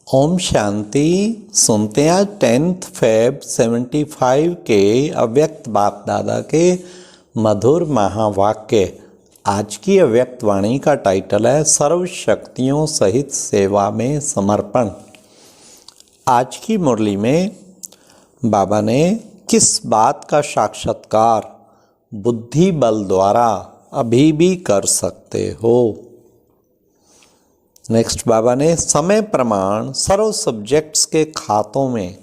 ओम शांति। सुनते हैं 10 Feb 75 के अव्यक्त बाप दादा के मधुर महावाक्य। आज की अव्यक्त वाणी का टाइटल है सर्व शक्तियों सहित सेवा में समर्पण। आज की मुरली में बाबा ने किस बात का साक्षात्कार बुद्धि बल द्वारा अभी भी कर सकते हो। नेक्स्ट बाबा ने समय प्रमाण सर्व सब्जेक्ट्स के खातों में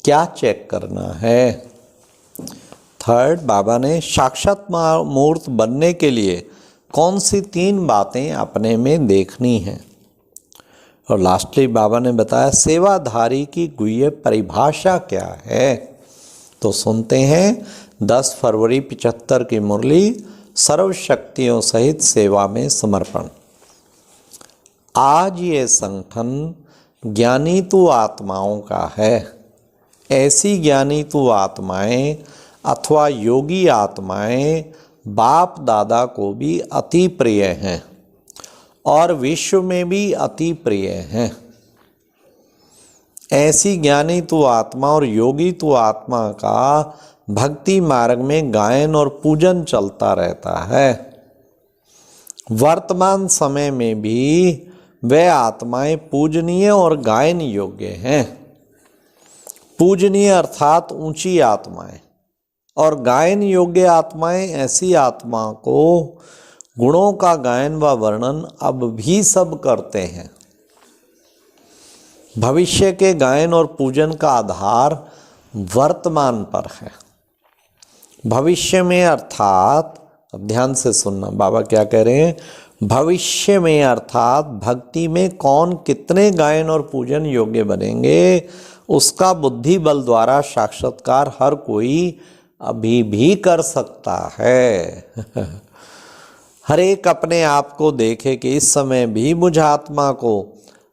क्या चेक करना है। थर्ड बाबा ने साक्षात मूर्त बनने के लिए कौन सी 3 बातें अपने में देखनी हैं। और लास्टली बाबा ने बताया सेवाधारी की गुह्य परिभाषा क्या है। तो सुनते हैं 10 फरवरी 75 की मुरली सर्व शक्तियों सहित सेवा में समर्पण। आज ये संगठन ज्ञानी तु आत्माओं का है। ऐसी ज्ञानी तु आत्माएं अथवा योगी आत्माएं बाप दादा को भी अति प्रिय हैं और विश्व में भी अति प्रिय हैं। ऐसी ज्ञानी तु आत्मा और योगी तु आत्मा का भक्ति मार्ग में गायन और पूजन चलता रहता है। वर्तमान समय में भी वे आत्माएं पूजनीय और गायन योग्य हैं। पूजनीय अर्थात ऊंची आत्माएं और गायन योग्य आत्माएं ऐसी आत्मा को गुणों का गायन व वर्णन अब भी सब करते हैं। भविष्य के गायन और पूजन का आधार वर्तमान पर है। भविष्य में अर्थात, अब ध्यान से सुनना बाबा क्या कह रहे हैं। भविष्य में अर्थात भक्ति में कौन कितने गायन और पूजन योग्य बनेंगे उसका बुद्धि बल द्वारा साक्षात्कार हर कोई अभी भी कर सकता है। हर एक अपने आप को देखे कि इस समय भी मुझ आत्मा को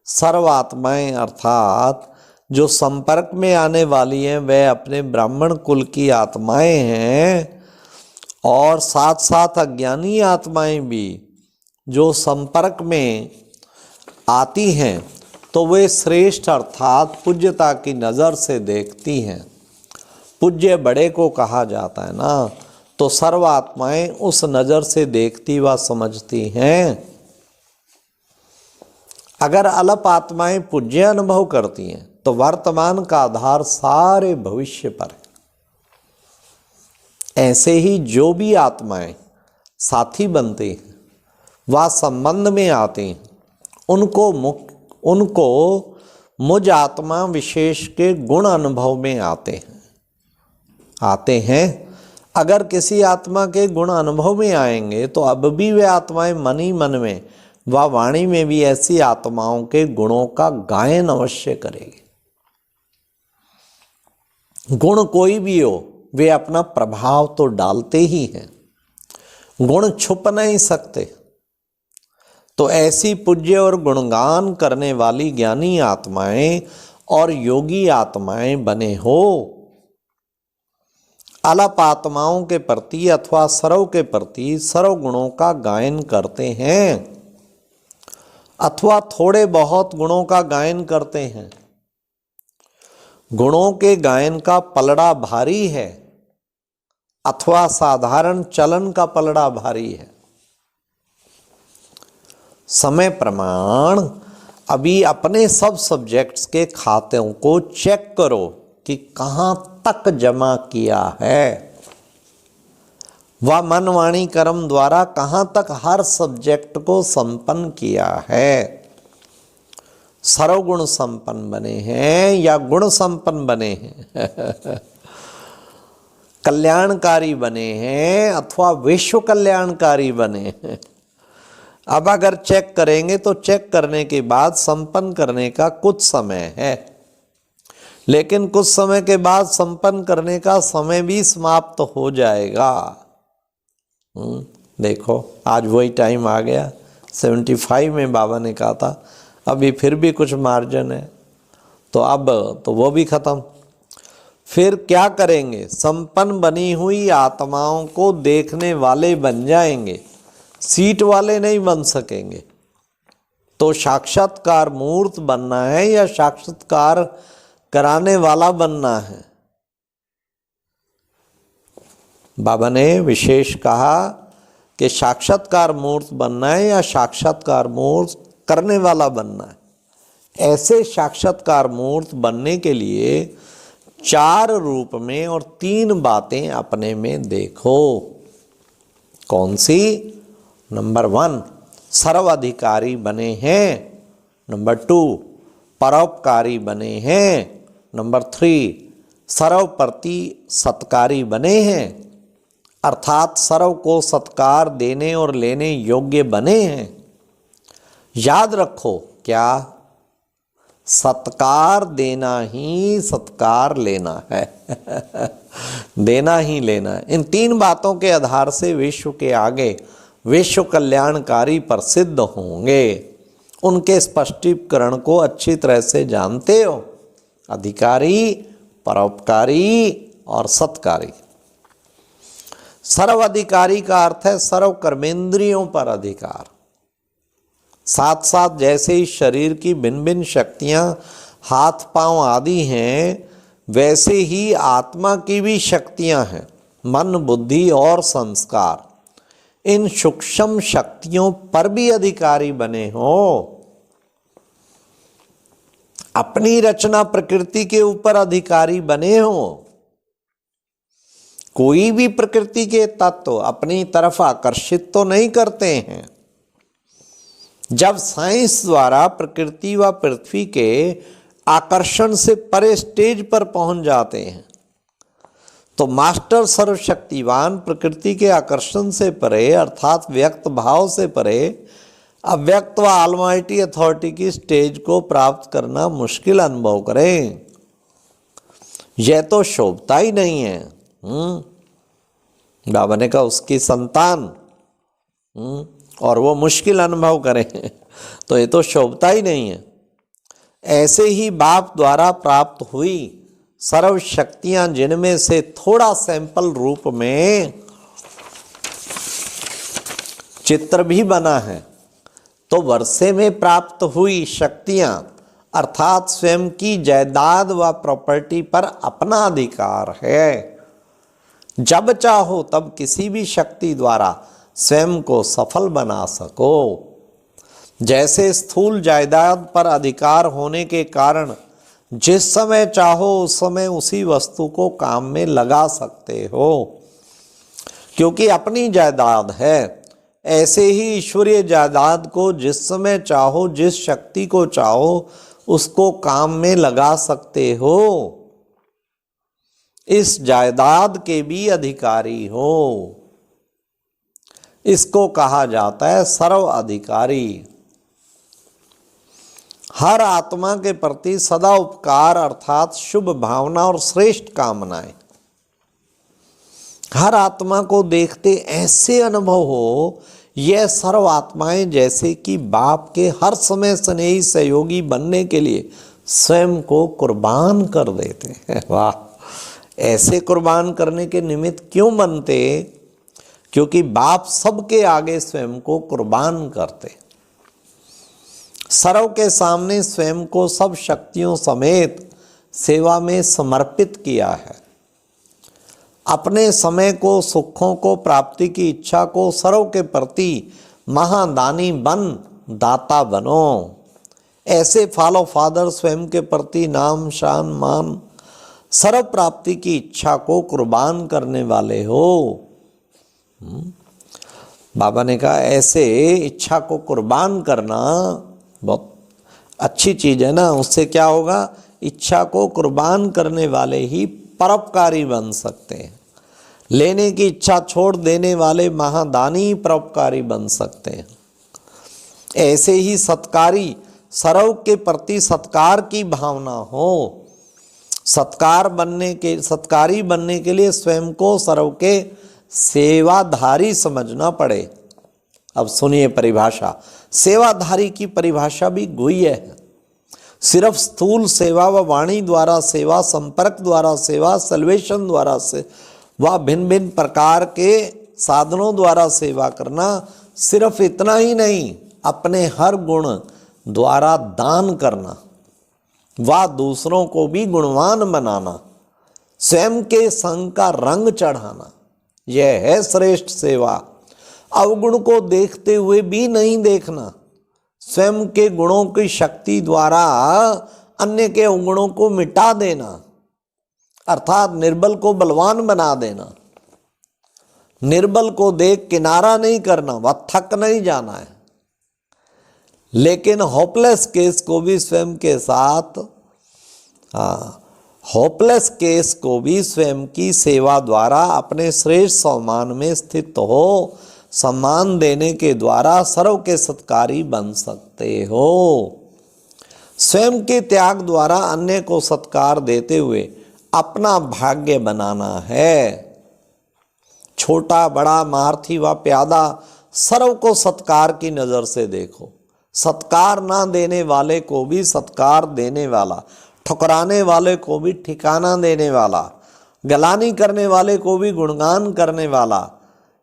सर्व आत्माएं अर्थात जो संपर्क में आने वाली हैं वह अपने ब्राह्मण कुल की आत्माएं हैं और साथ साथ अज्ञानी आत्माएं भी जो संपर्क में आती हैं तो वे श्रेष्ठ अर्थात पूज्यता की नज़र से देखती हैं। पूज्य बड़े को कहा जाता है ना, तो सर्व आत्माएं उस नज़र से देखती व समझती हैं। अगर अल्प आत्माएं पूज्य अनुभव करती हैं तो वर्तमान का आधार सारे भविष्य पर है। ऐसे ही जो भी आत्माएं साथी बनती हैं व संबंध में आते हैं उनको मुझ आत्मा विशेष के गुण अनुभव में आते हैं। अगर किसी आत्मा के गुण अनुभव में आएंगे तो अब भी वे आत्माएं मन ही मन में व वाणी में भी ऐसी आत्माओं के गुणों का गायन अवश्य करेगी। गुण कोई भी हो वे अपना प्रभाव तो डालते ही हैं, गुण छुप नहीं सकते। तो ऐसी पूज्य और गुणगान करने वाली ज्ञानी आत्माएं और योगी आत्माएं बने हो। अल्प आत्माओं के प्रति अथवा सर्व के प्रति सर्व गुणों का गायन करते हैं अथवा थोड़े बहुत गुणों का गायन करते हैं। गुणों के गायन का पलड़ा भारी है अथवा साधारण चलन का पलड़ा भारी है। समय प्रमाण अभी अपने सब सब्जेक्ट्स के खातों को चेक करो कि कहाँ तक जमा किया है व मन वाणी कर्म द्वारा कहाँ तक हर सब्जेक्ट को संपन्न किया है। सर्वगुण संपन्न बने हैं या गुण संपन्न बने हैं, कल्याणकारी बने हैं अथवा विश्व कल्याणकारी बने हैं। अब अगर चेक करेंगे तो चेक करने के बाद संपन्न करने का कुछ समय है, लेकिन कुछ समय के बाद संपन्न करने का समय भी समाप्त हो जाएगा। देखो आज वही टाइम आ गया। 75 में बाबा ने कहा था अभी फिर भी कुछ मार्जिन है, तो अब तो वो भी खत्म। फिर क्या करेंगे, संपन्न बनी हुई आत्माओं को देखने वाले बन जाएंगे, सीट वाले नहीं बन सकेंगे। तो तो साक्षात्कार मूर्त बनना है या साक्षात्कार कराने वाला बनना है? बाबा ने विशेष कहा कि साक्षात्कार मूर्त बनना है या साक्षात्कार मूर्त करने वाला बनना है। ऐसे साक्षात्कार मूर्त बनने के लिए 4 रूप में और 3 बातें अपने में देखो। कौन सी? नंबर 1 सर्वाधिकारी बने हैं, नंबर 2 परोपकारी बने हैं, नंबर 3 सर्वप्रति सत्कारी बने हैं, अर्थात सर्व को सत्कार देने और लेने योग्य बने हैं। याद रखो, क्या? सत्कार देना ही सत्कार लेना है देना ही लेना है। इन 3 बातों के आधार से विश्व के आगे विश्व कल्याणकारी प्रसिद्ध होंगे। उनके स्पष्टीकरण को अच्छी तरह से जानते हो। अधिकारी, परोपकारी और सत्कारी। सर्वाधिकारी का अर्थ है सर्व कर्मेंद्रियों पर अधिकार। साथ साथ जैसे ही शरीर की भिन्न भिन्न शक्तियां हाथ पांव आदि हैं, वैसे ही आत्मा की भी शक्तियां हैं, मन, बुद्धि और संस्कार। इन सूक्ष्म शक्तियों पर भी अधिकारी बने हो। अपनी रचना प्रकृति के ऊपर अधिकारी बने हो। कोई भी प्रकृति के तत्व अपनी तरफ आकर्षित तो नहीं करते हैं। जब साइंस द्वारा प्रकृति व पृथ्वी के आकर्षण से परे स्टेज पर पहुंच जाते हैं, तो मास्टर सर्वशक्तिवान प्रकृति के आकर्षण से परे अर्थात व्यक्त भाव से परे अव्यक्त व ऑलमाइटी अथॉरिटी की स्टेज को प्राप्त करना मुश्किल अनुभव करें। यह तो शोभता ही नहीं है। बाबा ने कहा उसकी संतान और वो मुश्किल अनुभव करें तो ये तो शोभता ही नहीं है। ऐसे ही बाप द्वारा प्राप्त हुई सर्व शक्तियां, जिनमें से थोड़ा सैंपल रूप में चित्र भी बना है, तो वर्षे में प्राप्त हुई शक्तियां अर्थात स्वयं की जायदाद व प्रॉपर्टी पर अपना अधिकार है। जब चाहो तब किसी भी शक्ति द्वारा स्वयं को सफल बना सको। जैसे स्थूल जायदाद पर अधिकार होने के कारण जिस समय चाहो उस समय उसी वस्तु को काम में लगा सकते हो, क्योंकि अपनी जायदाद है। ऐसे ही ईश्वरीय जायदाद को जिस समय चाहो, जिस शक्ति को चाहो, उसको काम में लगा सकते हो। इस जायदाद के भी अधिकारी हो। इसको कहा जाता है सर्व अधिकारी। हर आत्मा के प्रति सदा उपकार अर्थात शुभ भावना और श्रेष्ठ कामनाएं। हर आत्मा को देखते ऐसे अनुभव हो यह सर्व आत्माएं जैसे कि बाप के हर समय स्नेही सहयोगी बनने के लिए स्वयं को कुर्बान कर देते हैं। वाह! ऐसे कुर्बान करने के निमित्त क्यों बनते? क्योंकि बाप सबके आगे स्वयं को कुर्बान करते। सर्व के सामने स्वयं को सब शक्तियों समेत सेवा में समर्पित किया है। अपने समय को, सुखों को, प्राप्ति की इच्छा को सर्व के प्रति महादानी बन दाता बनो। ऐसे फॉलो फादर स्वयं के प्रति नाम, शान, मान, सर्व प्राप्ति की इच्छा को कुर्बान करने वाले हो। बाबा ने कहा ऐसे इच्छा को कुर्बान करना बहुत अच्छी चीज है ना। उससे क्या होगा? इच्छा को कुर्बान करने वाले ही परोपकारी बन सकते हैं। लेने की इच्छा छोड़ देने वाले महादानी परोपकारी बन सकते हैं। ऐसे ही सत्कारी, सर्व के प्रति सत्कार की भावना हो। सत्कारी बनने के लिए स्वयं को सर्व के सेवाधारी समझना पड़े। अब सुनिए परिभाषा। सेवाधारी की परिभाषा भी गुह्य है। सिर्फ स्थूल सेवा व वाणी द्वारा सेवा, संपर्क द्वारा सेवा, सल्वेशन द्वारा से व भिन्न भिन्न प्रकार के साधनों द्वारा सेवा करना, सिर्फ इतना ही नहीं, अपने हर गुण द्वारा दान करना व दूसरों को भी गुणवान बनाना, स्वयं के संग का रंग चढ़ाना, यह है श्रेष्ठ सेवा। अवगुण को देखते हुए भी नहीं देखना, स्वयं के गुणों की शक्ति द्वारा अन्य के अवगुणों को मिटा देना, अर्थात निर्बल को बलवान बना देना। निर्बल को देख किनारा नहीं करना, वह थक नहीं जाना है, लेकिन होपलेस केस को भी स्वयं के साथ होपलेस केस को भी स्वयं की सेवा द्वारा अपने श्रेष्ठ सम्मान में स्थित हो सम्मान देने के द्वारा सर्व के सत्कारी बन सकते हो। स्वयं के त्याग द्वारा अन्य को सत्कार देते हुए अपना भाग्य बनाना है। छोटा बड़ा मार्थी व प्यादा सर्व को सत्कार की नज़र से देखो। सत्कार ना देने वाले को भी सत्कार देने वाला, ठुकराने वाले को भी ठिकाना देने वाला, गलानी करने वाले को भी गुणगान करने वाला,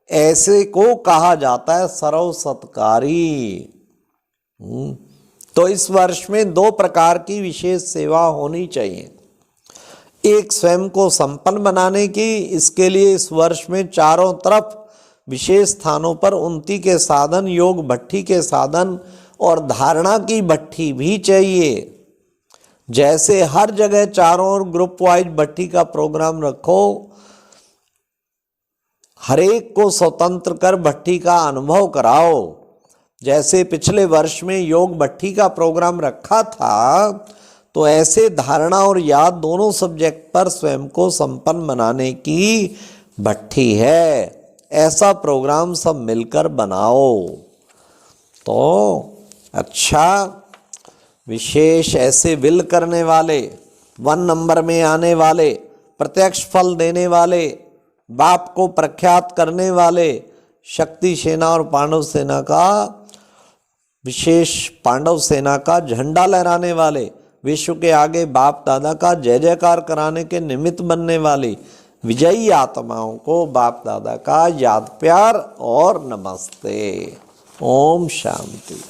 ऐसे को कहा जाता है सर्व सत्कारी। तो इस वर्ष में 2 प्रकार की विशेष सेवा होनी चाहिए। एक स्वयं को संपन्न बनाने की, इसके लिए इस वर्ष में चारों तरफ विशेष स्थानों पर उन्नति के साधन, योग भट्ठी के साधन और धारणा की भट्ठी भी चाहिए। जैसे हर जगह चारों ओर ग्रुप वाइज भट्ठी का प्रोग्राम रखो, हर एक को स्वतंत्र कर भट्ठी का अनुभव कराओ। जैसे पिछले वर्ष में योग भट्ठी का प्रोग्राम रखा था, तो ऐसे धारणा और याद दोनों सब्जेक्ट पर स्वयं को संपन्न बनाने की भट्ठी है। ऐसा प्रोग्राम सब मिलकर बनाओ तो अच्छा। विशेष ऐसे विल करने वाले, 1 नंबर में आने वाले, प्रत्यक्ष फल देने वाले, बाप को प्रख्यात करने वाले, शक्ति सेना और पांडव सेना का, विशेष पांडव सेना का झंडा लहराने वाले, विश्व के आगे बाप दादा का जय जयकार कराने के निमित्त बनने वाली विजयी आत्माओं को बाप दादा का याद प्यार और नमस्ते। ओम शांति।